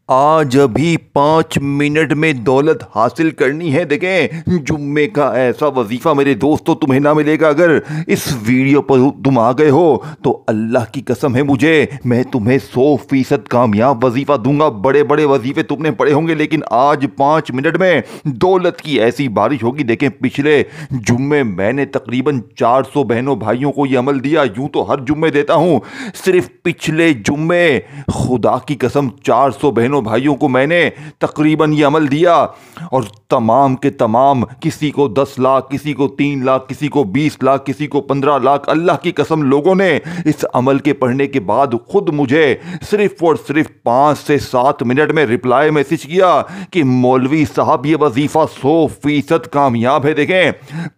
आज अभी 5 मिनट में दौलत हासिल करनी है। देखें, जुम्मे का ऐसा वजीफा मेरे दोस्तों तुम्हें ना मिलेगा। अगर इस वीडियो पर तुम आ गए हो तो अल्लाह की कसम है मुझे, मैं तुम्हें 100% कामयाब वजीफा दूंगा। बड़े बड़े वजीफे तुमने पढ़े होंगे, लेकिन आज 5 मिनट में दौलत की ऐसी बारिश होगी। देखें, पिछले जुम्मे मैंने तकरीबन 400 बहनों भाइयों को यह अमल दिया। यूं तो हर जुम्मे देता हूं, सिर्फ पिछले जुम्मे खुदा की कसम 400 बहनों भाइयों को मैंने तकरीबन ये अमल दिया। और तमाम के तमाम, किसी को 10 लाख, किसी को 3 लाख, किसी को 20 लाख, किसी को 15 लाख, अल्लाह की कसम लोगों ने इस अमल के पढ़ने के बाद खुद मुझे सिर्फ और सिर्फ 5 से 7 मिनट में रिप्लाई मैसेज किया कि मौलवी साहब ये वजीफा 100% कामयाब है। देखें,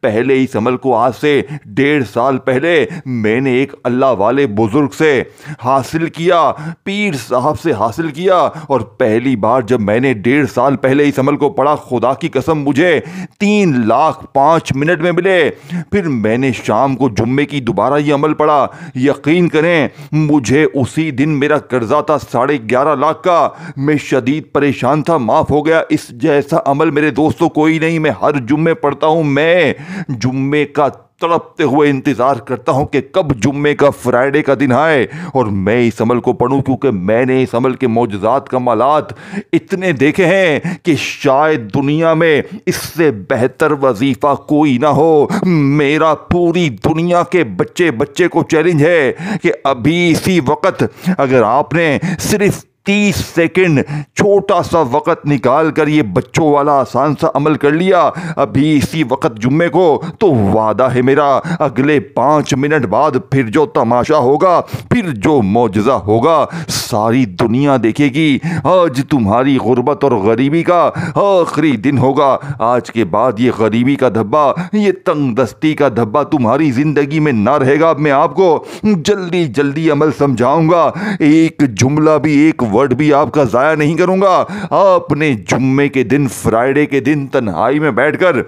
पहले इस अमल को आज से 1.5 साल पहले मैंने एक अल्लाह वाले बुजुर्ग से हासिल किया, पीर साहब से हासिल किया। और पहली बार जब मैंने 1.5 साल पहले इस अमल को पढ़ा, खुदा की कसम मुझे 3 लाख 5 मिनट में मिले। फिर मैंने शाम को जुम्मे की दोबारा ये अमल पढ़ा। यकीन करें, मुझे उसी दिन मेरा कर्जा था 11.5 लाख का। मैं शदीद परेशान था, माफ हो गया। इस जैसा अमल मेरे दोस्तों कोई नहीं। मैं हर जुम्मे पढ़ता हूं। मैं जुम्मे का तड़पते हुए इंतजार करता हूं कि कब जुम्मे का फ्राइडे का दिन आए और मैं इस अमल को पढ़ूं, क्योंकि मैंने इस अमल के मौजज़ात कमालात इतने देखे हैं कि शायद दुनिया में इससे बेहतर वजीफा कोई ना हो। मेरा पूरी दुनिया के बच्चे बच्चे को चैलेंज है कि अभी इसी वक्त अगर आपने सिर्फ 30 सेकंड छोटा सा वक्त निकाल कर ये बच्चों वाला आसान सा अमल कर लिया अभी इसी वक्त जुम्मे को, तो वादा है मेरा अगले 5 मिनट बाद फिर जो तमाशा होगा, फिर जो मौजज़ा होगा, सारी दुनिया देखेगी। आज तुम्हारी गुर्बत और गरीबी का आखिरी दिन होगा। आज के बाद ये गरीबी का धब्बा, ये तंगदस्ती का धब्बा तुम्हारी जिंदगी में ना रहेगा। अब मैं आपको जल्दी जल्दी अमल समझाऊंगा। एक जुमला भी, एक वर्ड भी आपका जाया नहीं करूंगा। आपने जुम्मे के दिन, फ्राइडे के दिन तन्हाई में बैठकर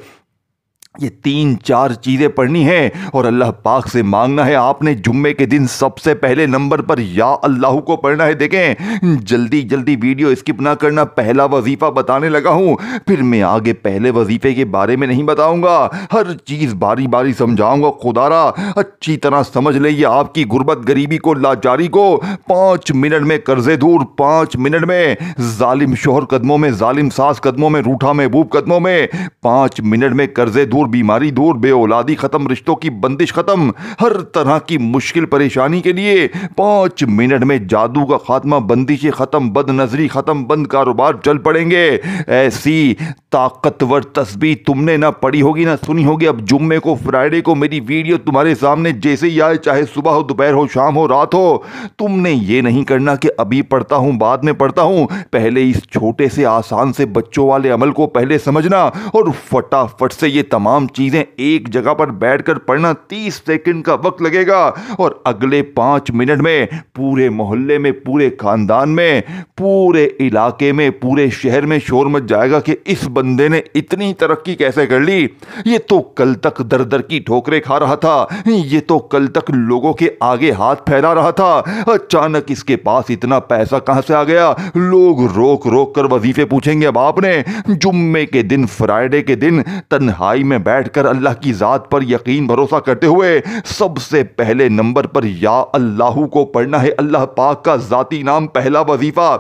ये 3-4 चीजें पढ़नी है और अल्लाह पाक से मांगना है। आपने जुम्मे के दिन सबसे पहले नंबर पर या अल्लाह को पढ़ना है। देखें, जल्दी जल्दी वीडियो स्किप ना करना। पहला वजीफा बताने लगा हूं, फिर मैं आगे पहले वजीफे के बारे में नहीं बताऊंगा, हर चीज बारी बारी समझाऊंगा। खुदारा अच्छी तरह समझ ले, ये आपकी गुर्बत, गरीबी को, लाचारी को 5 मिनट में कर्जे दूर, 5 मिनट में जालिम शोहर कदमों में, जालिम सास कदमों में, रूठा महबूब कदमों में, 5 मिनट में कर्जे दूर, बीमारी दूर, बेऔलादी खत्म, रिश्तों की बंदिश खत्म, हर तरह की मुश्किल परेशानी के लिए 5 मिनट में जादू का खात्मा, बंदिशें खत्म, बदनजरी खत्म, बंद कारोबार चल पड़ेंगे। ऐसी ताकतवर तस्बीह तुमने ना पढ़ी होगी ना सुनी होगी। अब जुम्मे को, फ्राइडे को मेरी वीडियो तुम्हारे सामने जैसे ही आए, चाहे सुबह हो, दोपहर हो, शाम हो, रात हो, तुमने ये नहीं करना कि अभी पढ़ता हूं, बाद में पढ़ता हूं। पहले इस छोटे से आसान से बच्चों वाले अमल को पहले समझना और फटाफट से ये तमाम चीजें एक जगह पर बैठकर पढ़ना। 30 सेकंड का वक्त लगेगा और अगले 5 मिनट में पूरे मोहल्ले में, पूरे खानदान में, पूरे इलाके में, पूरे शहर में शोर मच जाएगा कि इस बंदे ने इतनी तरक्की कैसे कर ली। ये तो कल तक दर दर की ठोकरें खा रहा था, ये तो कल तक लोगों के आगे हाथ फैला रहा था, अचानक इसके पास इतना पैसा कहां से आ गया। लोग रोक रोक कर वजीफे पूछेंगे। अब आपने जुम्मे के दिन, फ्राइडे के दिन तन्हाई में बैठकर अल्लाह की जात पर यकीन भरोसा करते हुए सबसे पहले नंबर पर या अल्लाह को पढ़ना है। अल्लाह पाक का जाती नाम, पहला वजीफा,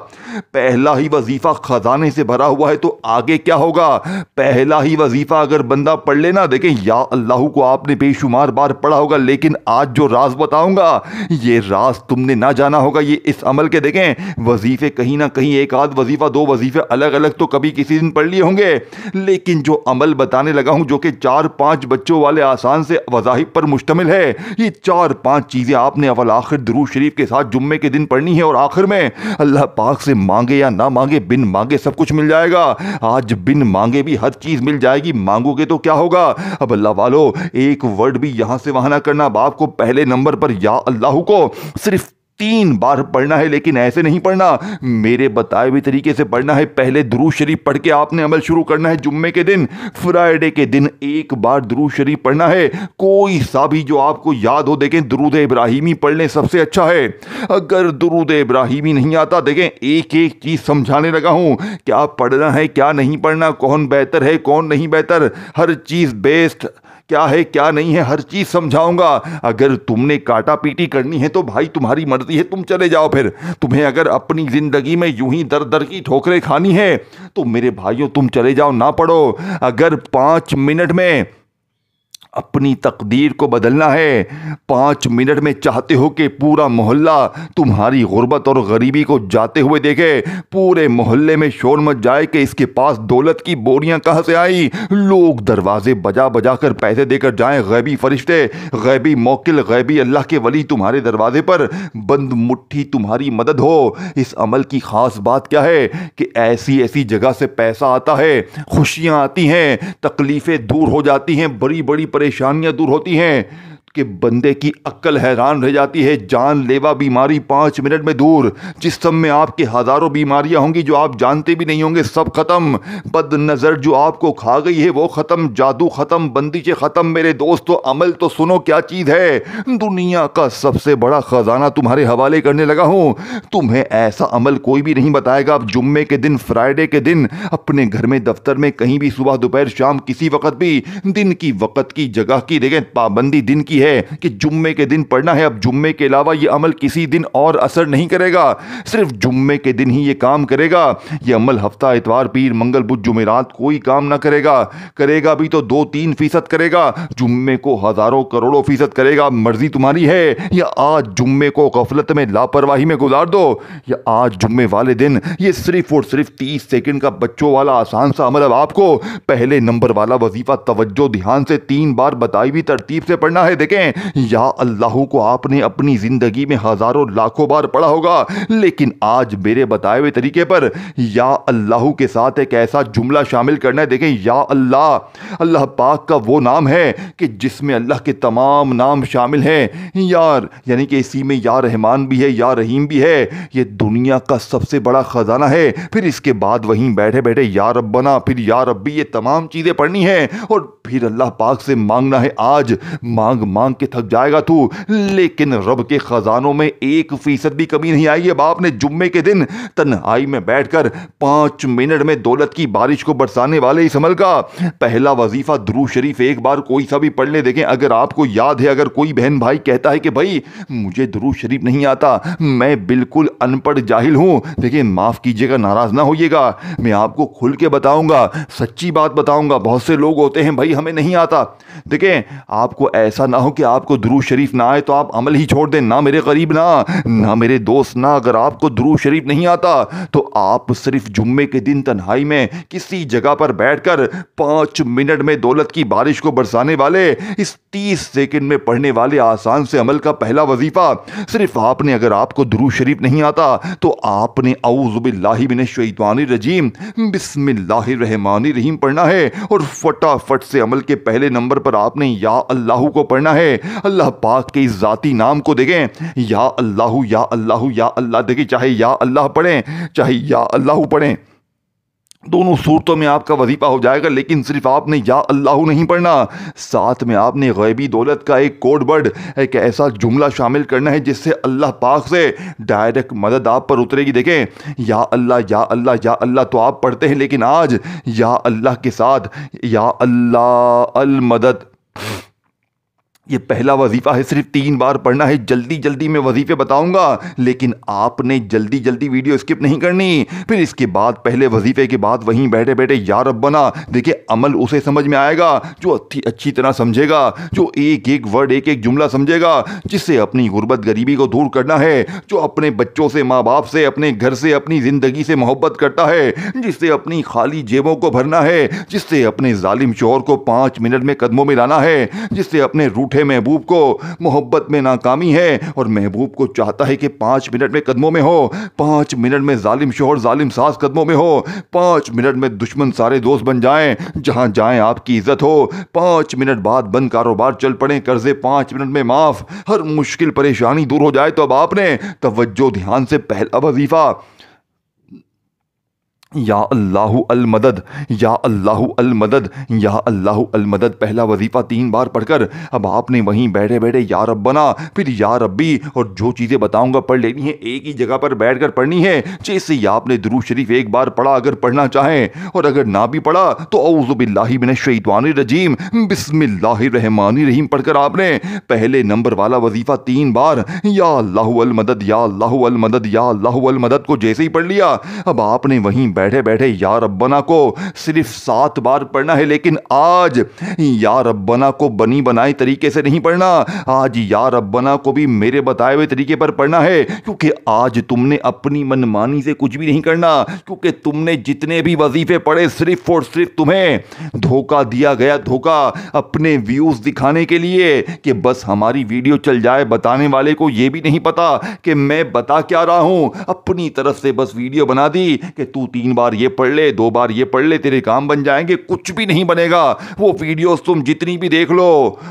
पहला ही वजीफा खजाने से भरा हुआ है। तो आगे क्या होगा? पहला ही वजीफा अगर बंदा पढ़ लेना, देखें, या अल्लाह को आपने बेशुमार बार पढ़ा होगा, लेकिन आज जो राज बताऊंगा ये राज तुमने ना जाना होगा। ये इस अमल के, देखें, वजीफे कहीं ना कहीं एक आध वजीफा, 2 वजीफे अलग अलग तो कभी किसी दिन पढ़ लिए होंगे, लेकिन जो अमल बताने लगा हूं, जो कि 4-5 बच्चों वाले आसान से वज़ाहिब पर मुश्तमिल है, ये 4-5 चीजें आपने अव्वल आखिर दुरूद शरीफ के साथ जुम्मे के दिन पढ़नी है। और आखिर में अल्लाह पाक से मांगे या ना मांगे, बिन मांगे सब कुछ मिल जाएगा। आज बिन मांगे भी हर चीज मिल जाएगी, मांगोगे तो क्या होगा। अब अल्लाह वालों, एक वर्ड भी यहां से वहां ना करना। अब आपको पहले नंबर पर या अल्लाह को सिर्फ 3 बार पढ़ना है, लेकिन ऐसे नहीं पढ़ना, मेरे बताए हुए तरीके से पढ़ना है। पहले दुरूद शरीफ पढ़ के आपने अमल शुरू करना है। जुम्मे के दिन, फ्राइडे के दिन 1 बार दुरूद शरीफ पढ़ना है, कोई सा भी जो आपको याद हो। देखें, दुरूद इब्राहिमी पढ़ लें, सबसे अच्छा है। अगर दुरूद इब्राहिमी नहीं आता, देखें एक एक चीज समझाने लगा हूं, क्या पढ़ना है क्या नहीं पढ़ना, कौन बेहतर है कौन नहीं बेहतर, हर चीज बेस्ट क्या है क्या नहीं है, हर चीज समझाऊंगा। अगर तुमने काटा पीटी करनी है तो भाई तुम्हारी मर्जी है, तुम चले जाओ। फिर तुम्हें अगर अपनी जिंदगी में यूं ही दर दर की ठोकरें खानी है तो मेरे भाइयों तुम चले जाओ, ना पढ़ो। अगर 5 मिनट में अपनी तकदीर को बदलना है, 5 मिनट में चाहते हो कि पूरा मोहल्ला तुम्हारी गुर्बत और गरीबी को जाते हुए देखे, पूरे मोहल्ले में शोर मच जाए कि इसके पास दौलत की बोरियां कहां से आई, लोग दरवाजे बजा बजा कर पैसे देकर जाएं, गैबी फरिश्ते, गैबी मौकिल, गैबी अल्लाह के वली तुम्हारे दरवाजे पर बंद मुट्ठी तुम्हारी मदद हो। इस अमल की खास बात क्या है कि ऐसी ऐसी जगह से पैसा आता है, खुशियां आती हैं, तकलीफें दूर हो जाती हैं, बड़ी बड़ी परेशानियां दूर होती हैं कि बंदे की अक्ल हैरान रह जाती है। जानलेवा बीमारी 5 मिनट में दूर, जिस्म में आपके हजारों बीमारियां होंगी जो आप जानते भी नहीं होंगे, सब खत्म। बद नजर जो आपको खा गई है वो खत्म, जादू खत्म, बंदिशें खत्म। मेरे दोस्तों, अमल तो सुनो क्या चीज है। दुनिया का सबसे बड़ा खजाना तुम्हारे हवाले करने लगा हूं। तुम्हें ऐसा अमल कोई भी नहीं बताएगा। आप जुम्मे के दिन, फ्राइडे के दिन अपने घर में, दफ्तर में, कहीं भी, सुबह दोपहर शाम, किसी वक्त भी, दिन की, वक्त की, जगह की, देखें पाबंदी दिन की है कि जुम्मे के दिन पढ़ना है। अब जुम्मे के अलावा यह अमल किसी दिन और असर नहीं करेगा, सिर्फ जुम्मे के दिन ही यह काम करेगा। यह अमल हफ्ता, इतवार, पीर, मंगल, बुध, जुमेरात कोई काम ना करेगा। करेगा भी तो 2-3% करेगा, जुम्मे को हजारों करोड़ों फीसद करेगा। मर्जी तुम्हारी है, या आज जुम्मे को गफलत में, लापरवाही में गुजार दो, या आज जुम्मे वाले दिन ये सिर्फ और सिर्फ 30 सेकंड का बच्चों वाला आसान सा अमल। अब आपको पहले नंबर वाला वजीफा तवज्जो ध्यान से 3 बार बताई हुई तरतीब से पढ़ना है। देखें, या अल्लाह को आपने अपनी जिंदगी में हजारों लाखों बार पढ़ा होगा, लेकिन आज मेरे बताए हुए तरीके पर या अल्लाह के साथ एक ऐसा जुमला शामिल करना है। देखें, या अल्लाह, अल्लाह पाक का वो नाम है कि जिसमें अल्लाह के तमाम नाम शामिल हैं। यार यानी कि इसी में या रहमान भी है, या रहीम भी है। ये दुनिया का सबसे बड़ा खजाना है। फिर इसके बाद वहीं बैठे बैठे या रब्बना, फिर या रब्बी, ये तमाम चीजें पढ़नी है और फिर अल्लाह पाक से मांगना है। आज मांग मांग के थक जाएगा तू, लेकिन रब के खजानों में 1% भी कमी नहीं आई। अब आपने जुम्मे के दिन तन्हाई में बैठकर 5 मिनट में दौलत की बारिश को बरसाने वाले इस अमल का पहला वजीफा दुरूद शरीफ 1 बार कोई सा भी पढ़ ले। देखें, अगर आपको याद है, अगर कोई बहन भाई कहता है कि भाई मुझे दुरूद शरीफ नहीं आता, मैं बिल्कुल अनपढ़ जाहिल हूं, देखिए माफ कीजिएगा, नाराज ना होइएगा, मैं आपको खुल के बताऊंगा, सच्ची बात बताऊंगा। बहुत से लोग होते हैं भाई हमें नहीं आता। देखें, आपको ऐसा ना हो कि आपको दुरूद शरीफ ना आए तो आप अमल ही छोड़ दें। ना मेरे करीब, ना मेरे दोस्त, ना अगर आपको दुरूद शरीफ नहीं आता तो आप सिर्फ जुम्मे के दिन तन्हाई में किसी जगह पर बैठकर 5 मिनट में दौलत की बारिश को बरसाने वाले इस 30 सेकंड में पढ़ने वाले आसान से अमल का पहला वजीफा, सिर्फ आपने, अगर आपको दुरूद शरीफ नहीं आता तो आपने औज़ु बिल्लाहि मिनश शैतानिर रजीम बिस्मिल्लाहिर रहमानिर रहीम पढ़ना है और फटाफट से अमल के पहले नंबर पर आपने या अल्लाह को पढ़ना है। अल्लाह पाक के इस जाती नाम को देखें, या अल्लाह, या अल्लाह, या अल्लाह। देखिए, चाहे या अल्लाह पढ़ें चाहे या अल्लाह पढ़ें, दोनों सूरतों में आपका वजीफा हो जाएगा। लेकिन सिर्फ आपने या अल्लाह नहीं पढ़ना, साथ में आपने गैबी दौलत का एक कोड वर्ड, एक ऐसा जुमला शामिल करना है जिससे अल्लाह पाक से डायरेक्ट मदद आप पर उतरेगी। देखें, या अल्लाह, या अल्लाह, या अल्लाह तो आप पढ़ते हैं, लेकिन आज या अल्लाह के साथ या अल्लाह अल मदद, ये पहला वजीफा है, सिर्फ 3 बार पढ़ना है। जल्दी जल्दी मैं वजीफे बताऊंगा, लेकिन आपने जल्दी जल्दी वीडियो स्किप नहीं करनी। फिर इसके बाद, पहले वजीफे के बाद वहीं बैठे बैठे या रब्बना, देखिए अमल उसे समझ में आएगा जो अच्छी तरह समझेगा, जो एक एक वर्ड, एक एक जुमला समझेगा, जिससे अपनी गुर्बत गरीबी को दूर करना है, जो अपने बच्चों से, माँ बाप से, अपने घर से, अपनी जिंदगी से मोहब्बत करता है, जिससे अपनी खाली जेबों को भरना है, जिससे अपने जालिम शौहर को 5 मिनट में कदमों में लाना है, जिससे अपने रूठे है महबूब को मोहब्बत में नाकामी है और महबूब को चाहता है कि 5 मिनट में कदमों में हो, 5 मिनट में जालिम शोहर जालिम सास कदमों में हो, 5 मिनट में दुश्मन सारे दोस्त बन जाएं, जहां जाएं आपकी इज्जत हो, 5 मिनट बाद बंद कारोबार चल पड़े, कर्जे 5 मिनट में माफ, हर मुश्किल परेशानी दूर हो जाए। तो अब आपने तवज्जो ध्यान से पहला वजीफा या अल्लाहु अल मदद, या अल्लाहु अल मदद, या अल्लाहु अल मदद पहला वजीफा 3 बार पढ़कर अब आपने वहीं बैठे बैठे या रब्बना फिर या रब्बी और जो चीज़ें बताऊंगा पढ़ लेनी है, एक ही जगह पर बैठकर पढ़नी है। जैसे ही आपने दुरूद शरीफ एक बार पढ़ा, अगर पढ़ना चाहें और अगर ना भी पढ़ा तो औज़ु बिल्लाहि मिनश शैतानिर रजीम बिस्मिल्लाहिर रहमानिर रहीम पढ़कर आपने पहले नंबर वाला वजीफा 3 बार या अल्लाहु अल मदद, या अल्लाहु अल मदद, या अल्लाहु अल मदद को जैसे ही पढ़ लिया अब आपने वहीं बैठे बैठे या रब्बना को सिर्फ 7 बार पढ़ना है। लेकिन आज या रब्बना को बनी बनाई तरीके से नहीं पढ़ना, आज या रब्बना को भी मेरे बताए हुए तरीके पर पढ़ना है, क्योंकि आज तुमने अपनी मनमानी से कुछ भी नहीं करना, क्योंकि तुमने जितने भी वजीफे पढ़े सिर्फ और सिर्फ तुम्हें धोखा दिया गया, धोखा अपने व्यूज दिखाने के लिए कि बस हमारी वीडियो चल जाए। बताने वाले को यह भी नहीं पता कि मैं बता क्या रहा हूं, अपनी तरफ से बस वीडियो बना दी कि तू 3 बार ये पढ़ ले, 2 बार ये पढ़ ले, तेरे काम बन जाएंगे। कुछ भी नहीं बनेगा। वो वीडियोस तुम जितनी भी देख लो,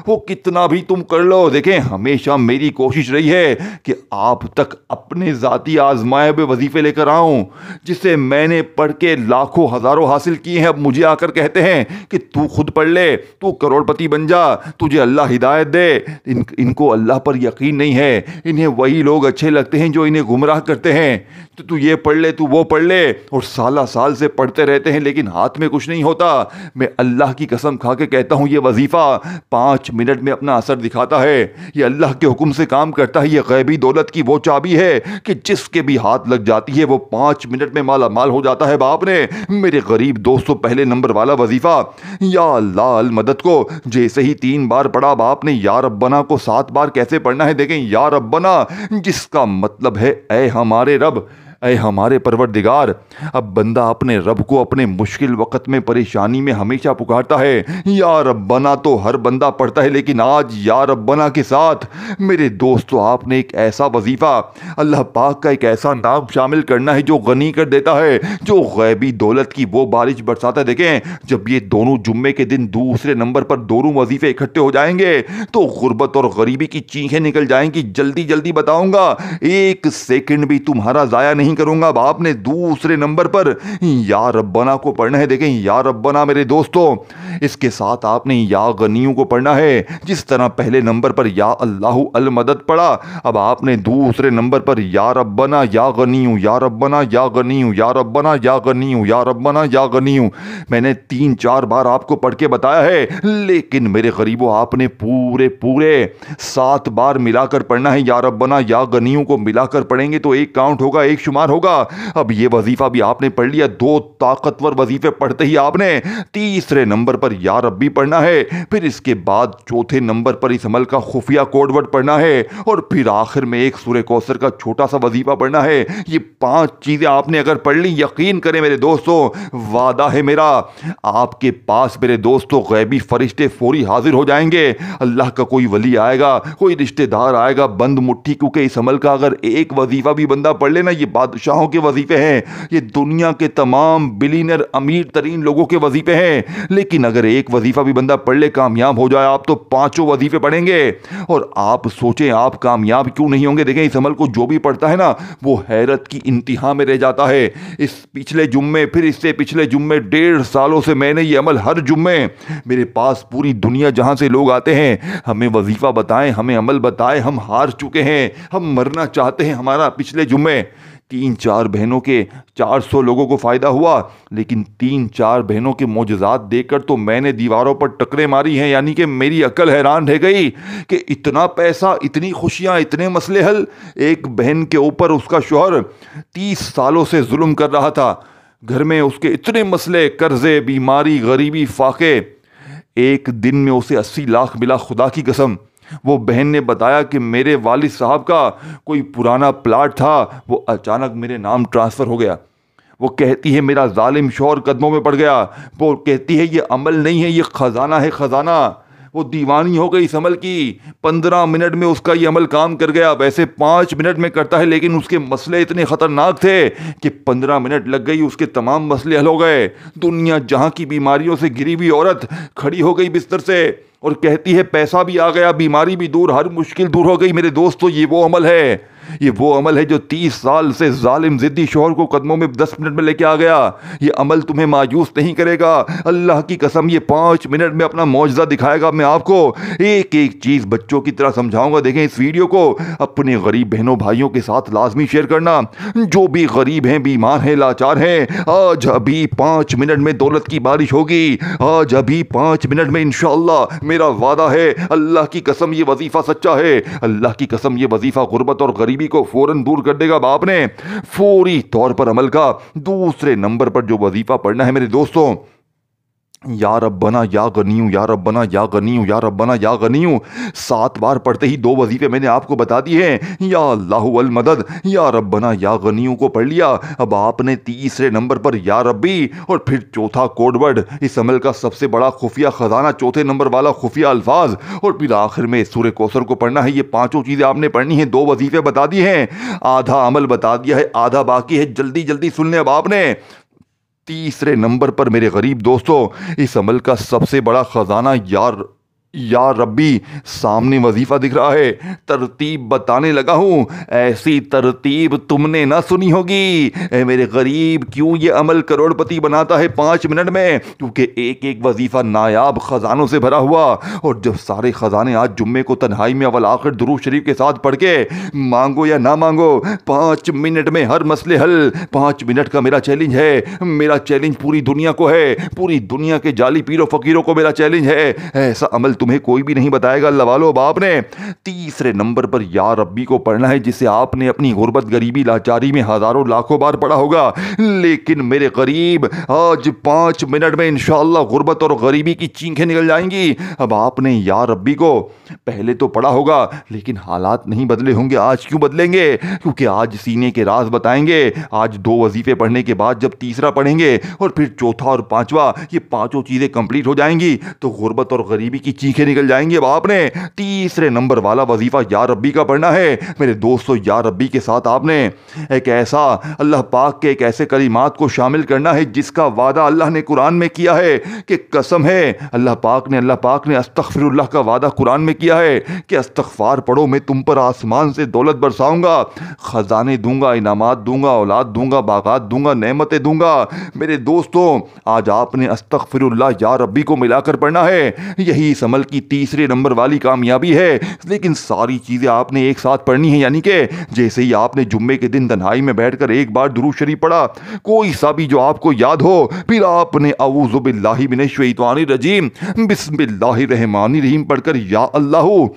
वो कितना भी तुम कर लो। देखें, हमेशा मेरी कोशिश रही है कि आप तक अपने जाती आजमाए हुए वजीफे लेकर आऊं, जिसे मैंने पढ़ के लाखों हजारों हासिल किए हैं। अब मुझे आकर कहते हैं कि तू खुद पढ़ ले, तू करोड़पति बन जा, तुझे अल्लाह हिदायत दे। इनको अल्लाह पर यकीन नहीं है। इन्हें वही लोग अच्छे लगते हैं जो इन्हें गुमराह करते हैं। तो तू ये पढ़ ले, तू वो पढ़ ले, और साल से पढ़ते रहते हैं लेकिन हाथ में कुछ नहीं होता। मैं अल्लाह की कसम खा के कहता हूं, ये वजीफा 5 मिनट में अपना असर दिखाता है। ये अल्लाह के हुक्म से काम करता है। ये गैबी दौलत की वो चाबी है कि जिसके भी हाथ लग जाती है वो 5 मिनट में माला माल हो जाता है। बाप ने मेरे गरीब दोस्तों पहले नंबर वाला वजीफा या अल्लाह अल मदद को जैसे ही 3 बार पढ़ा, बाप ने या रब्बना को 7 बार कैसे पढ़ना है देखें। या रब्बना जिसका मतलब है ऐ हमारे रब, ऐ हमारे परवरदिगार। अब बंदा अपने रब को अपने मुश्किल वक्त में, परेशानी में हमेशा पुकारता है। या रब्बना तो हर बंदा पढ़ता है, लेकिन आज या रब्बना के साथ मेरे दोस्तों आपने एक ऐसा वजीफा, अल्लाह पाक का एक ऐसा नाम शामिल करना है जो गनी कर देता है, जो गैबी दौलत की वो बारिश बरसाता है। देखें, जब ये दोनों जुम्मे के दिन दूसरे नंबर पर दोनों वजीफे इकट्ठे हो जाएंगे तो गुर्बत और गरीबी की चीखें निकल जाएंगी। जल्दी जल्दी बताऊंगा, 1 सेकंड भी तुम्हारा जाया नहीं करूंगा। बाप ने दूसरे नंबर पर या रब्बना को पढ़ना है। देखें, या रब्बना मेरे दोस्तों, इसके साथ आपने या गनियों को पढ़ना है। जिस तरह पहले नंबर पर या अल्लाहु अल मदद पढ़ा, अब आपने दूसरे नंबर पर या रब्बना या गनियों, या रब्बना या गनियों, या रब्बना या गनियों, या रब्बना या गनियों। मैंने 3-4 बार आपको पढ़ के बताया है, लेकिन मेरे गरीबों आपने पूरे 7 बार मिलाकर पढ़ना है। या रब्बना या गनियों को मिलाकर पढ़ेंगे तो एक काउंट होगा, एक शुमार होगा। अब ये वजीफा भी आपने पढ़ लिया। 2 ताकतवर वजीफे पढ़ते ही आपने तीसरे नंबर पर या रब्बी पढ़ना है। फिर इसके बाद चौथे नंबर पर इस अमल का खुफिया कोडवर्ड पढ़ना है, और फिर आखिर में एक सूरह कौसर का छोटा सा वजीफा पढ़ना है। ये 5 चीजें आपने अगर पढ़ ली, यकीन करें मेरे दोस्तों, वादा है मेरा, आपके पास मेरे दोस्तों गैबी फरिश्ते फौरी हाजिर हो जाएंगे। अल्लाह का कोई वली आएगा, कोई रिश्तेदार आएगा बंद मुट्ठी, क्योंकि इस अमल का अगर एक वजीफा भी बंदा पढ़ लेना, ये बादशाहों के वजीफे हैं, ये दुनिया के तमाम बिलीनियर अमीर तरीन लोगों के वजीफे हैं। लेकिन अगर एक वजीफा भी बंदा पढ़ ले, कामयाब हो जाए, आप तो 5 वजीफे पढ़ेंगे। और आप सोचें आप कामयाब क्यों नहीं होंगे। देखें, इस अमल को जो भी पढ़ता है ना, वो हैरत की इंतहा में रह जाता है। इस पिछले जुम्मे, फिर इससे पिछले जुम्मे, 1.5 सालों से मैंने ये अमल हर जुम्मे, मेरे पास पूरी दुनिया जहां से लोग आते हैं, हमें वजीफा बताएं, हमें अमल बताएं, हम हार चुके हैं, हम मरना चाहते हैं। हमारा पिछले जुम्मे 3-4 बहनों के 400 लोगों को फ़ायदा हुआ, लेकिन 3-4 बहनों के मोजज़ात देखकर तो मैंने दीवारों पर टकरे मारी हैं। यानी कि मेरी अकल हैरान रह गई कि इतना पैसा, इतनी खुशियाँ, इतने मसले हल। एक बहन के ऊपर उसका शौहर 30 सालों से जुल्म कर रहा था, घर में उसके इतने मसले, कर्जे, बीमारी, गरीबी, फाके। एक दिन में उसे 80 लाख मिला, खुदा की कसम। वो बहन ने बताया कि मेरे वालिद साहब का कोई पुराना प्लाट था, वो अचानक मेरे नाम ट्रांसफ़र हो गया। वो कहती है मेरा जालिम शौहर कदमों में पड़ गया। वो कहती है ये अमल नहीं है, ये ख़जाना है, ख़जाना। वो दीवानी हो गई इस अमल की। 15 मिनट में उसका ये अमल काम कर गया। वैसे 5 मिनट में करता है, लेकिन उसके मसले इतने खतरनाक थे कि 15 मिनट लग गई, उसके तमाम मसले हल हो गए। दुनिया जहां की बीमारियों से घिरी हुई औरत खड़ी हो गई बिस्तर से और कहती है पैसा भी आ गया, बीमारी भी दूर, हर मुश्किल दूर हो गई। मेरे दोस्तों, ये वो अमल है, ये वो अमल है जो 30 साल से जालिम जिद्दी शोहर को कदमों में 10 मिनट में लेके आ गया। ये अमल तुम्हें मायूस नहीं करेगा, अल्लाह की कसम। ये 5 मिनट में अपना मौजज़ा दिखाएगा। मैं आपको एक एक चीज़ बच्चों की तरह समझाऊंगा। देखें, इस वीडियो को अपने गरीब बहनों भाइयों के साथ लाजमी शेयर करना। जो भी गरीब हैं, बीमार हैं, लाचार हैं, आज अभी 5 मिनट में दौलत की बारिश होगी। आज अभी 5 मिनट में इंशाअल्लाह, मेरा वादा है, अल्लाह की कसम, ये वजीफा सच्चा है। अल्लाह की कसम, ये वजीफा गुर्बत और गरीबी को फौरन दूर कर देगा। बाप ने फौरी तौर पर अमल का। दूसरे नंबर पर जो वजीफा पढ़ना है मेरे दोस्तों, या रब्बना या गनीयू, या रब्बना या गनीयू, या रब्बना या गनीयू। 7 बार पढ़ते ही 2 वजीफे मैंने आपको बता दिए हैं। या अल्लाहु अल मदद, या रब्बना या गनीयू को पढ़ लिया। अब आपने तीसरे नंबर पर या रब्बी और फिर चौथा कोडवर्ड, इस अमल का सबसे बड़ा खुफिया खजाना, चौथे नंबर वाला खुफिया अल्फाज, और फिर आखिर में सूरह कौसर को पढ़ना है। ये 5 चीजें आपने पढ़नी है। 2 वजीफे बता दिए हैं, आधा अमल बता दिया है, आधा बाकी है। जल्दी जल्दी सुन लें अब आपने। तीसरे नंबर पर मेरे गरीब दोस्तों, इस अमल का सबसे बड़ा खजाना या रब्बी, सामने वजीफा दिख रहा है। तरतीब बताने लगा हूं, ऐसी तरतीब तुमने ना सुनी होगी। मेरे गरीब, क्यों ये अमल करोड़पति बनाता है 5 मिनट में? क्योंकि एक एक वजीफा नायाब खजानों से भरा हुआ। और जब सारे खजाने आज जुम्मे को तन्हाई में अवल आखिर दुरूद शरीफ के साथ पढ़ के मांगो या ना मांगो, 5 मिनट में हर मसले हल। 5 मिनट का मेरा चैलेंज है। मेरा चैलेंज पूरी दुनिया को है, पूरी दुनिया के जाली पीरों फकीरों को मेरा चैलेंज है। ऐसा अमल तुम्हें कोई भी नहीं बताएगा। अल्लाह वालों, बाप ने तीसरे नंबर पर या रब्बी को पढ़ना है, जिसे आपने अपनी गुर्बत, गरीबी, लाचारी में हजारों लाखों बार पढ़ा होगा। लेकिन मेरे गरीब, आज 5 मिनट में इंशाअल्लाह गुर्बत और गरीबी की चीखें निकल जाएंगी। अब आपने या रब्बी को पहले तो पढ़ा होगा, लेकिन हालात नहीं बदले होंगे। आज क्यों बदलेंगे? क्योंकि आज सीने के राज बताएंगे। आज 2 वजीफे पढ़ने के बाद जब तीसरा पढ़ेंगे और फिर चौथा और पांचवा, ये 5 चीजें कंप्लीट हो जाएंगी तो गुर्बत और गरीबी की चीखें निकल जाएंगे। अब आपने तीसरे नंबर वाला वजीफा या रब्बी का पढ़ना है। मेरे दोस्तों, या रब्बी के साथ आपने एक ऐसा, अल्लाह पाक के एक ऐसे कलिमात को शामिल करना है जिसका वादा अल्लाह ने कुरान में किया है कि कसम है, अल्लाह पाक ने अस्तगफिरुल्लाह का वादा कुरान में किया है कि इस्तगफार पढ़ो, मैं तुम पर आसमान से दौलत बरसाऊंगा, खजाने दूंगा, इनामात दूंगा, औलाद दूंगा, बागात दूंगा, नेमतें दूंगा। मेरे दोस्तों, आज आपने अस्तगफिरुल्लाह या रब्बी को मिलाकर पढ़ना है। यही इस अमल की तीसरे नंबर वाली कामयाबी है। लेकिन सारी चीजें आपने एक साथ पढ़नी है, यानी कि जैसे ही आपने जुम्मे के दिन तन्हाई में बैठकर एक बार दुरूद शरीफ पढ़ा, कोई सा भी जो आपको याद हो, फिर आपने औज़ु बिल्लाहि मिनश शैतानिर रजीम बिस्मिल्लाहिर रहमानिर रहीम पढ़कर या अल्लाहु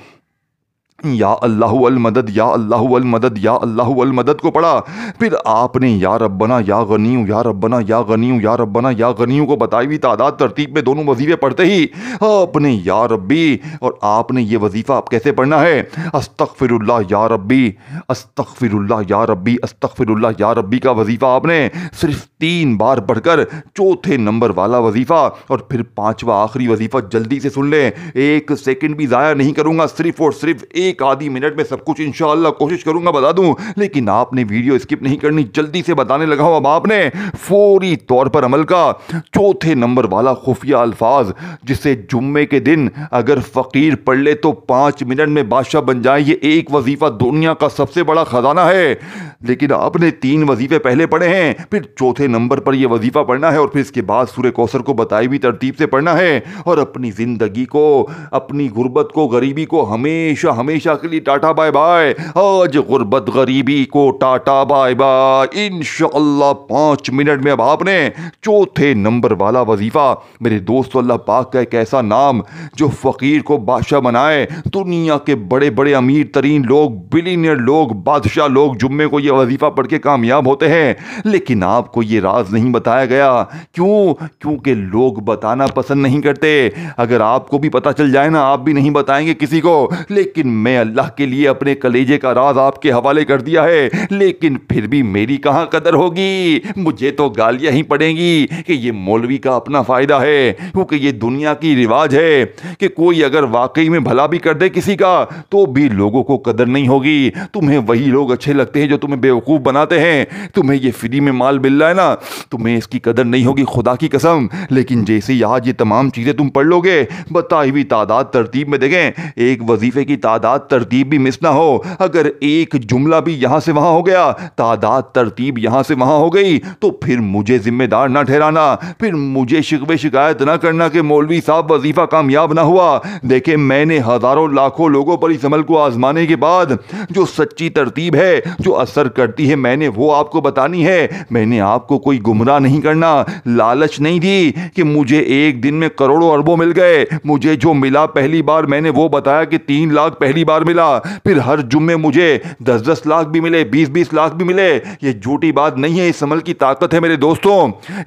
अल मदद, या अल्लाहु अल मदद, या अल्लाहु अल मदद को पढ़ा। फिर आपने या रब्बना या गनीयू, या रब्बना या गनीयू, या रब्बना या गनीयू को बताई हुई तादाद तरतीब में दोनों वजीफे पढ़ते ही आपने या रब्बी, और आपने ये वजीफा आप कैसे पढ़ना है, अस्तगफिरुल्लाह या रब्बी, अस्तगफिरुल्लाह या रब्बी, अस्तगफिरुल्लाह या रब्बी का वजीफा आपने सिर्फ 3 बार पढ़कर चौथे नंबर वाला वजीफा और फिर 5वां आखिरी वजीफा जल्दी से सुन लें। 1 सेकंड भी जाया नहीं करूंगा, सिर्फ और सिर्फ 1 आधी मिनट में सब कुछ इंशाअल्लाह कोशिश करूंगा बता दूं। लेकिन आपने वीडियो स्किप नहीं करनी, जल्दी से बताने लगा हूं। अब आपने फौरी तौर पर अमल का चौथे नंबर वाला खुफिया अल्फाज, जिसे जुम्मे के दिन अगर फकीर पढ़ ले तो 5 मिनट में बादशाह बन जाए। ये एक वजीफा दुनिया का सबसे बड़ा खजाना है। लेकिन आपने 3 वजीफे पहले पढ़े हैं, फिर चौथे नंबर पर यह वजीफा पढ़ना है और फिर इसके बाद सूरह कौसर को बताई हुई तरतीब से पढ़ना है और अपनी जिंदगी को, अपनी गुर्बत को, गरीबी को हमेशा हमेशा के लिए टाटा बाय बाय। आज गुर्बत गरीबी को टाटा बाय बाय इंशाअल्लाह। 5 मिनट में अब आपने चौथे नंबर वाला वजीफा, मेरे दोस्तों, अल्लाह पाक का एक ऐसा नाम जो फकीर को बादशाह बनाए। दुनिया के बड़े बड़े अमीर तरीन लोग, बिलियनियर लोग, बादशाह लोग जुम्मे को यह वजीफा पढ़ के कामयाब होते हैं। लेकिन आपको ये राज नहीं बताया गया। क्यों? क्योंकि लोग बताना पसंद नहीं करते। अगर आपको भी पता चल जाए ना, आप भी नहीं बताएंगे किसी को। लेकिन मैं अल्लाह के लिए अपने कलेजे का राज आपके हवाले कर दिया है, लेकिन फिर भी मेरी कहाँ कदर होगी। मुझे तो गालियां ही पड़ेंगी कि ये मौलवी का अपना फायदा है, क्योंकि ये दुनिया की रिवाज है कि कोई अगर वाकई में भला भी कर दे किसी का तो भी लोगों को कदर नहीं होगी। तुम्हें वही लोग अच्छे लगते हैं जो तुम्हें बेवकूफ़ बनाते हैं। तुम्हें ये फ्री में माल मिल रहा है ना, तुम्हें इसकी कदर नहीं होगी, खुदा की कसम। लेकिन जैसे ही आज ये तमाम चीज़ें तुम पढ़ लोगे, बताई हुई तादाद तरतीब में देखें, एक वजीफे की तादाद तरतीब भी मिस ना हो। अगर एक जुमला भी यहाँ से वहाँ हो गया, तादाद तरतीब यहाँ से वहाँ हो गई, तो फिर मुझे जिम्मेदार ना ठहराना, फिर मुझे शिकवे शिकायत ना करना कि मौलवी साहब वजीफा कामयाब ना हुआ। देखे, मैंने हजारों लाखों लोगों पर इस अमल को आजमाने के बाद जो सच्ची तरतीब है, जो असर करती है, मैंने वो आपको बतानी है। मैंने आपको कोई गुमराह नहीं करना, लालच नहीं दी कि मुझे एक दिन में करोड़ों अरबों मिल गए। मुझे जो मिला पहली बार मैंने वो बताया कि 3 लाख पहली बार मिला, फिर हर जुम्मे मुझे 10-10 लाख भी मिले, 20-20 लाख भी मिले। ये झूठी बात नहीं है, इस अमल की ताकत है मेरे दोस्तों,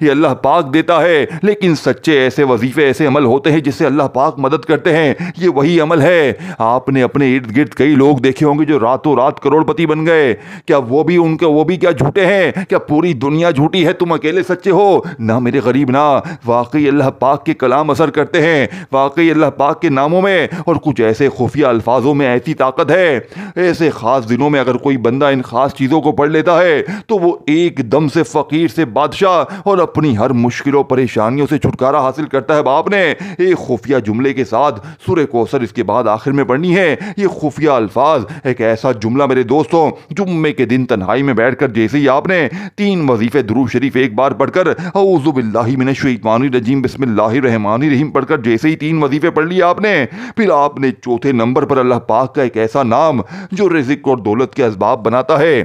ये अल्लाह पाक देता है। लेकिन सच्चे ऐसे वजीफे, ऐसे अमल होते हैं जिससे अल्लाह पाक मदद करते हैं। ये वही अमल है। आपने अपने इर्द गिर्द कई लोग देखे होंगे जो रातों रात करोड़पति बन गए। क्या वो भी क्या झूठे हैं? क्या पूरी दुनिया झूठी है, तुम अकेले सच्चे हो? ना मेरे गरीब ना, वाकई अल्लाह पाक के कलाम असर करते हैं। वाकई अल्लाह पाक के नामों में और कुछ ऐसे खुफिया अल्फाजों में ऐसी ताकत है। ऐसे खास दिनों में अगर कोई बंदा इन खास चीज़ों को पढ़ लेता है तो वो एकदम से फकीर से बादशाह और अपनी हर मुश्किलों परेशानियों से छुटकारा हासिल करता है। बाप ने एक खुफिया जुमले के साथ सूरह कौसर इसके बाद आखिर में पढ़नी है। ये खुफिया अल्फाज, एक ऐसा जुमला मेरे दोस्तों, जुम्मे के दिन तन्हाई में बैठकर जैसे ही आपने 3 वजीफे दुरूद शरीफ एक बार पढ़कर औज़ु बिल्लाहि मिनश शैतानिर रजीम बिस्मिल्लाहिर रहमानिर रहीम पढ़कर जैसे ही 3 वजीफे पढ़ लिए आपने, फिर आपने चौथे नंबर पर अल्लाह पाक का एक ऐसा नाम जो रिज़्क़ और दौलत के असबाब बनाता है,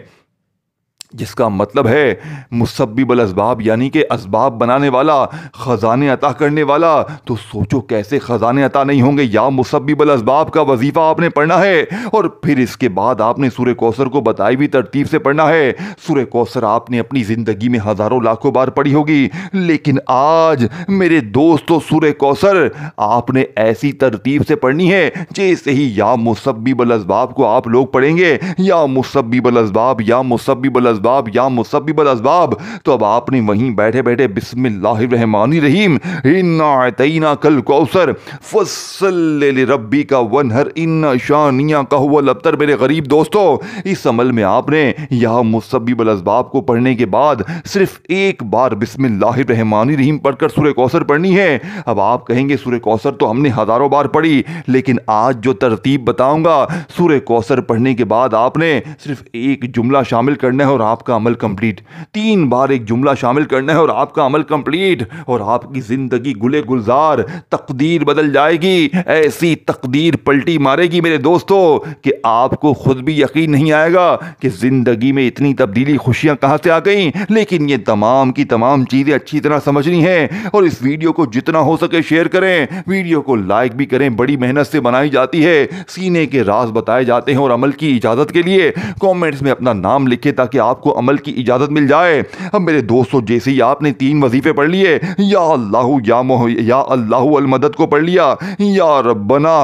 जिसका मतलब है मुसब्बिबुल असबाब, यानी कि असबाब बनाने वाला, ख़जाने अता करने वाला। तो सोचो कैसे ख़जाने अता नहीं होंगे। या मुसब्बिबुल असबाब का वजीफ़ा आपने पढ़ना है और फिर इसके बाद आपने सूरह कौसर को बताई हुई तरतीब से पढ़ना है। सूरह कौसर आपने अपनी ज़िंदगी में हज़ारों लाखों बार पढ़ी होगी, लेकिन आज मेरे दोस्तों सूरह कौसर आपने ऐसी तरतीब से पढ़नी है जैसे ही या मुसब्बिबुल असबाब को आप लोग पढ़ेंगे, या मुसब्बिबुल असबाब, या मुसब्बिबुल असबाब, या मुसब्बिबुल असबाब, तो अब आपने वहीं बैठे बैठे बिस्मिल्लाहिर्रहमानिर रहीम इन्ना अतैना कल कौसर फस्सल लिरब्बिका वनहर इन्ना शानियाका हुवल अब्तर। मेरे गरीब दोस्तों, इस अमल में आपने या मुसब्बिबुल असबाब को पढ़ने के बाद सिर्फ एक बार बिस्मिल्लाहिर्रहमानिर रहीम पढ़कर सूरह कौसर पढ़नी है। अब आप कहेंगे सूरह कौसर तो हमने हजारों बार पढ़ी, लेकिन आज जो तरतीब बताऊंगा, सूरह कौसर पढ़ने के बाद आपने सिर्फ एक जुमला शामिल करना है और आपका अमल कंप्लीट। 3 बार एक जुमला शामिल करना है और आपका अमल कंप्लीट, और आपकी जिंदगी गुले गुलजार, तकदीर बदल जाएगी। ऐसी तकदीर पलटी मारेगी मेरे दोस्तों कि आपको खुद भी यकीन नहीं आएगा कि जिंदगी में इतनी तब्दीली, खुशियां कहां से आ गई। लेकिन ये तमाम की तमाम चीजें अच्छी तरह समझनी है, और इस वीडियो को जितना हो सके शेयर करें, वीडियो को लाइक भी करें। बड़ी मेहनत से बनाई जाती है, सीने के राज बताए जाते हैं, और अमल की इजाजत के लिए कमेंट्स में अपना नाम लिखें ताकि आपको अमल की इजाजत मिल जाए। अब मेरे दोस्तों, जैसे ही आपने 3 वजीफे पढ़ लिए, या अल्लाहु या अल्लाहु अल मदद को पढ़ लिया, या रब्बना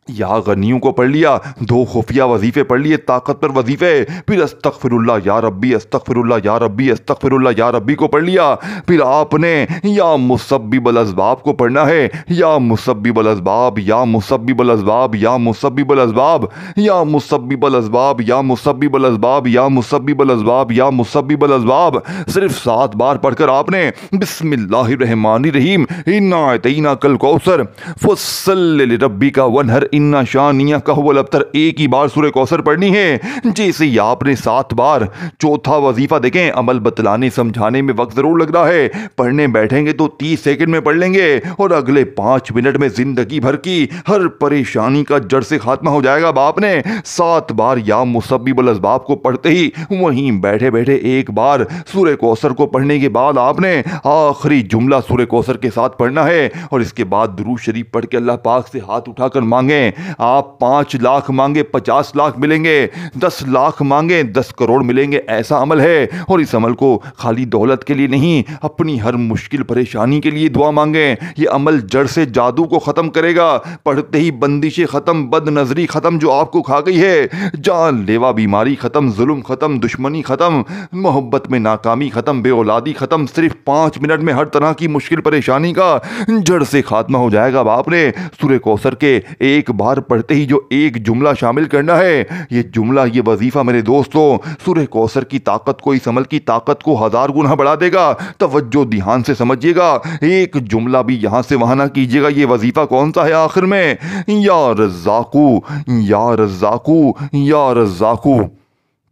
या गनियों को पढ़ लिया, 2 खुफिया वजीफे पढ़ लिए, ताकतवर वजीफे, फिर अस्तगफिरुल्लाह या रब्बी, अस्तगफिरुल्लाह या रब्बी, अस्तगफिरुल्लाह या रब्बी को पढ़ लिया। फिर आपने या मुसब्बिबुल असबाब को पढ़ना है, या मुसब्बिबुल असबाब, या मुसब्बिबुल असबाब, या मुसब्बिबुल असबाब, या मुसब्बिबुल असबाब, या मुसब्बिबुल असबाब, या मुसब्बिबुल असबाब, या मुसब्बिबुल असबाब, सिर्फ 7 बार पढ़कर आपने बिस्मिल्लाहिर्रहमानिर रहीम इन्ना अतैना कल कौसर फस्सल लिरब्बिका वनहर इन्ना शानियाका हुवल अब्तर एक ही बार सूरह कौसर पढ़नी है। जैसे ही आपने 7 बार चौथा वजीफा, देखें अमल बतलाने समझाने में वक्त जरूर लग रहा है, पढ़ने बैठेंगे तो 30 सेकंड में पढ़ लेंगे, और अगले 5 मिनट में जिंदगी भर की हर परेशानी का जड़ से खात्मा हो जाएगा। बाप ने 7 बार या मुसब्बिबुल असबाब को पढ़ते ही वहीं बैठे बैठे एक बार सूरह कौसर को पढ़ने के बाद आपने आखिरी जुमला सूरह कौसर के साथ पढ़ना है, और इसके बाद दुरूद शरीफ पढ़ के अल्लाह पाक से हाथ उठाकर मांगे आप 5 लाख मांगे 50 लाख मिलेंगे, 10 लाख मांगे 10 करोड़ मिलेंगे, ऐसा अमल है। और इस अमल को खाली दौलत के लिए नहीं, अपनी हर मुश्किल परेशानी के लिए दुआ मांगे। ये अमल जड़ से जादू को ख़त्म करेगा। पढ़ते ही बंदिशें ख़त्म, बद नज़री ख़त्म जो आपको खा गई है, जानलेवा बीमारी ख़त्म, जुल्म ख़त्म, दुश्मनी ख़त्म, मोहब्बत में नाकामी ख़त्म, बेऔलादी ख़त्म। सिर्फ 5 मिनट में हर तरह की मुश्किल परेशानी का जड़ से खात्मा हो जाएगा। बाप ने सूरह कौसर के एक बार पढ़ते ही जो एक जुमला शामिल करना है, ये जुमला, ये वजीफ़ा मेरे दोस्तों, सूरह कौसर की ताकत को, इस अमल की ताकत को 1000 गुना बढ़ा देगा। तवज्जो ध्यान से समझिएगा, एक जुमला भी यहां से वहां ना कीजिएगा। ये वजीफा कौन सा है आखिर में? या रज़्ज़ाकू, या रज़्ज़ाकू, या रज़्ज़ाकू।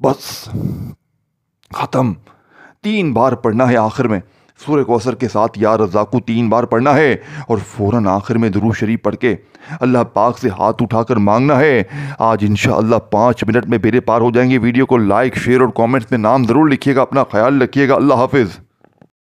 बस खत्म। 3 बार पढ़ना है आखिर में, सूरह कौसर के साथ या रज़्ज़ाकू 3 बार पढ़ना है और फ़ौरन आखिर में दुरूद शरीफ पढ़ के अल्लाह पाक से हाथ उठाकर मांगना है। आज इंशाअल्लाह 5 मिनट में बेड़े पार हो जाएंगे। वीडियो को लाइक, शेयर और कमेंट्स में नाम ज़रूर लिखिएगा। अपना ख्याल रखिएगा। अल्लाह हाफिज़।